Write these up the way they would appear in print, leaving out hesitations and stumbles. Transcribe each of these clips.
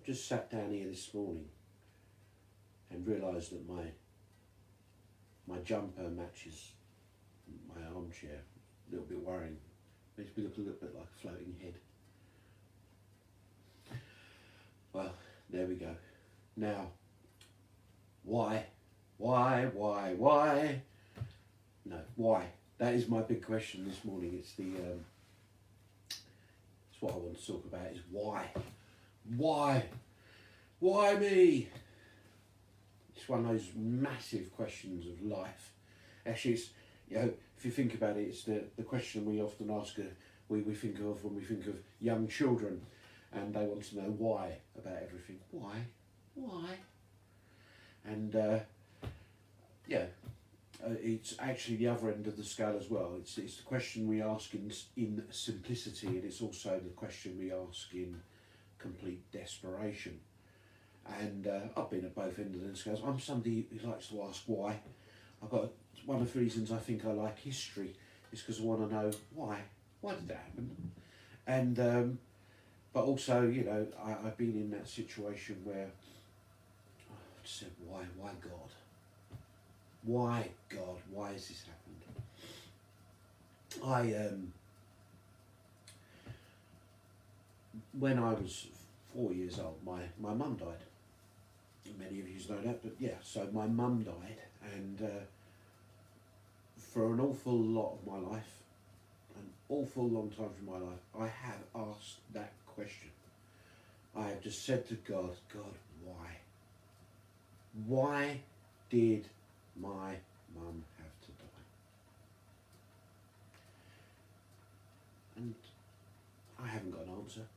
just sat down here this morning and realised that my jumper matches my armchair. A little bit worrying. Makes me look a little bit like a floating head. Well, there we go. Now, why? No, why? That is my big question this morning. It's it's what I want to talk about, is why? Why me? It's one of those massive questions of life. Actually, it's, if you think about it, it's the question we often ask, we think of when we think of young children, and they want to know why about everything. Why? And it's actually the other end of the scale as well. It's the question we ask in simplicity, and it's also the question we ask in complete desperation. And I've been at both ends of the scales. I'm somebody who likes to ask why. I've got one of the reasons I think I like history is because I want to know why. Why did that happen? And but also, I've been in that situation where I just said, why God? Why God? Why has this happened? When I was 4 years old, my mum died. Many of you know that, but yeah, so my mum died, and for an awful lot of my life, an awful long time from my life, I have asked that question. I have just said to God, why? Why did my mum have to die? And I haven't got an answer.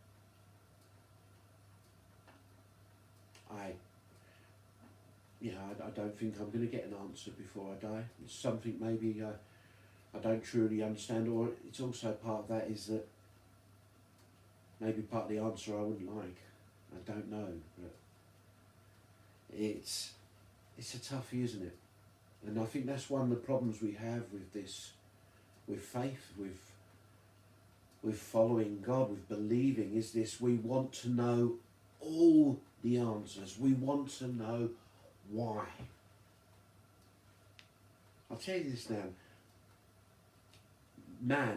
I don't think I'm going to get an answer before I die. It's something maybe I don't truly understand, or it's also part of that is that maybe part of the answer I wouldn't like. I don't know, but it's a toughie, isn't it? And I think that's one of the problems we have with this, with faith, with following God, with believing, is this: we want to know all the answers. We want to know why. I'll tell you this now.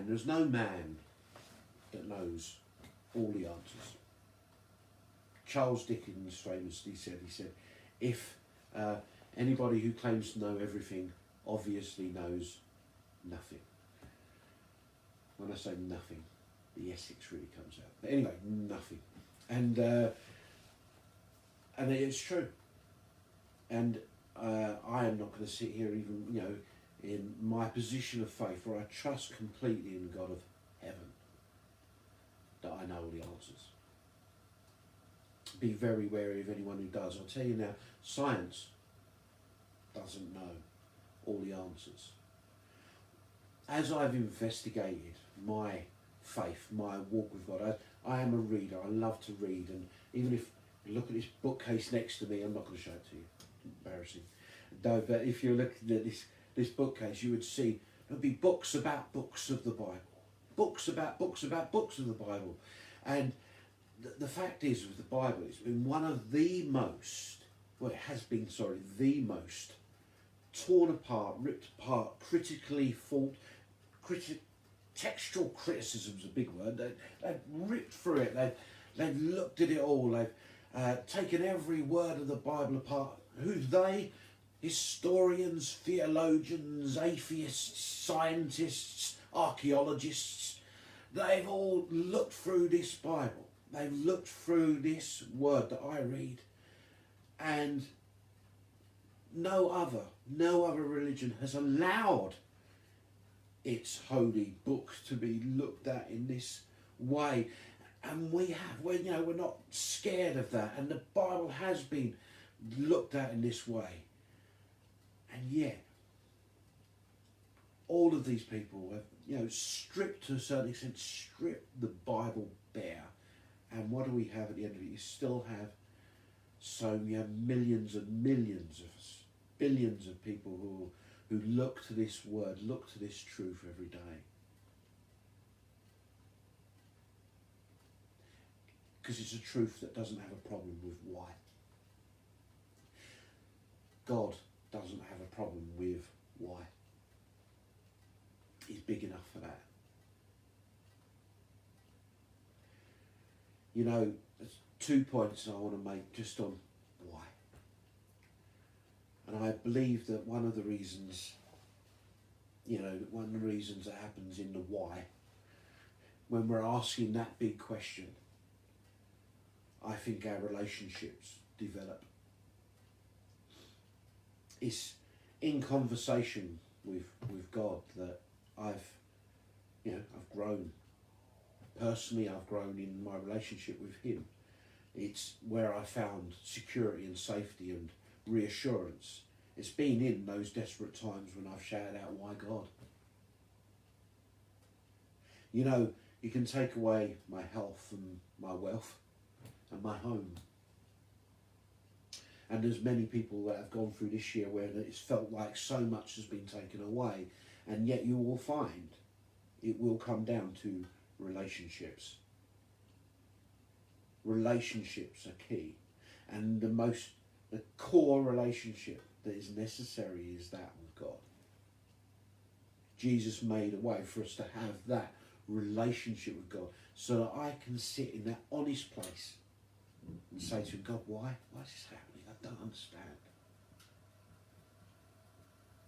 There's no man that knows all the answers. Charles Dickens famously said, if anybody who claims to know everything obviously knows nothing. When I say nothing, the Essex really comes out. But anyway, nothing. And it's true. And I am not going to sit here even, in my position of faith where I trust completely in the God of heaven, that I know all the answers. Be very wary of anyone who does. I'll tell you now, science doesn't know all the answers. As I've investigated my faith, my walk with God, I am a reader. I love to read, and even if you look at this bookcase next to me, I'm not going to show it to you. Embarrassing. No, but if you're looking at this bookcase, you would see there'll be books about books of the Bible, books about books about books of the Bible, and the fact is, with the Bible, it's been one of the most, the most torn apart, ripped apart, critically thought, textual criticism's a big word. They've ripped through it. They've looked at it all. They've taken every word of the Bible apart. Who's they? Historians, theologians, atheists, scientists, archaeologists. They've all looked through this Bible. They've looked through this word that I read, and no other religion has allowed its holy book to be looked at in this way. And we're not scared of that, and the Bible has been looked at in this way. And yet, all of these people have, stripped, to a certain extent, stripped the Bible bare. And what do we have at the end of it? You still have millions and millions of us, billions of people who look to this word, look to this truth every day. because it's a truth that doesn't have a problem with why. God doesn't have a problem with why. He's big enough for that. You know, there's 2 points I want to make just on why. And I believe that one of the reasons, that happens in the why, when we're asking that big question, I think our relationships develop. It's in conversation with God that I've grown. Personally, I've grown in my relationship with him. It's where I found security and safety and reassurance. It's been in those desperate times when I've shouted out, why God? You know, you can take away my health and my wealth and my home. And there's many people that have gone through this year where it's felt like so much has been taken away, and yet you will find it will come down to relationships. Relationships are key, and the core relationship that is necessary is that with God. Jesus made a way for us to have that relationship with God, so that I can sit in that honest place and say to him, God, why is this happening? I don't understand.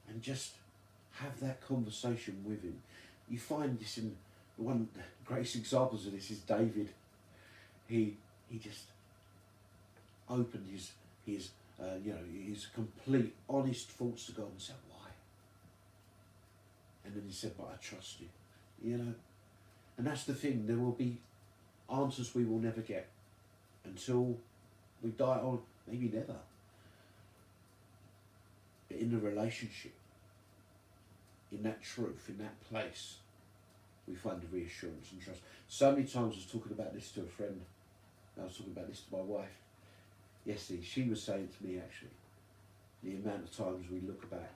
And just have that conversation with him. You find this in one of the greatest examples of this is David. He just opened his complete honest thoughts to God and said, why? And then he said, but I trust you. And that's the thing. There will be answers we will never get until we die, or maybe never. But in the relationship, in that truth, in that place, we find the reassurance and trust. So many times I was talking about this to a friend. I was talking about this to my wife yesterday. She was saying to me, actually, the amount of times we look back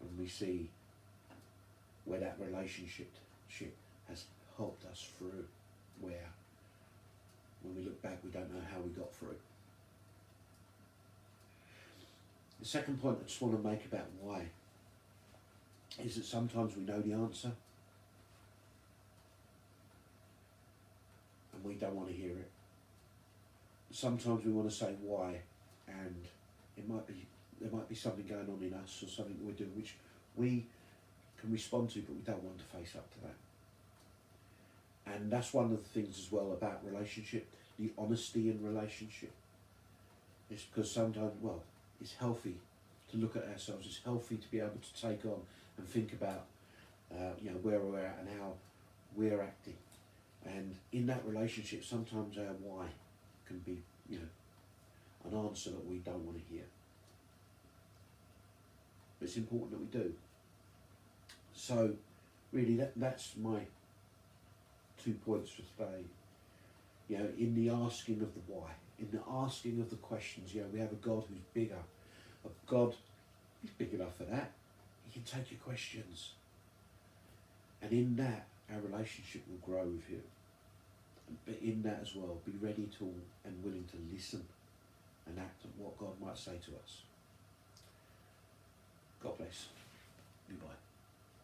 and we see where that relationship has helped us through, where when we look back we don't know how we got through. The second point I just want to make about why is that sometimes we know the answer and we don't want to hear it. Sometimes we want to say why, and there might be something going on in us or something we're doing which we can respond to, but we don't want to face up to that. And that's one of the things as well about relationship, the honesty in relationship. It's because sometimes, it's healthy to look at ourselves. It's healthy to be able to take on and think about, where we're at and how we're acting. And in that relationship, sometimes our why can be, an answer that we don't want to hear. But it's important that we do. So, really, that's my 2 points for today. In the asking of the why, in the asking of the questions, we have a God who's bigger. A God who's big enough for that. He can take your questions. And in that, our relationship will grow with him. But in that as well, be ready to and willing to listen and act on what God might say to us. God bless. Goodbye.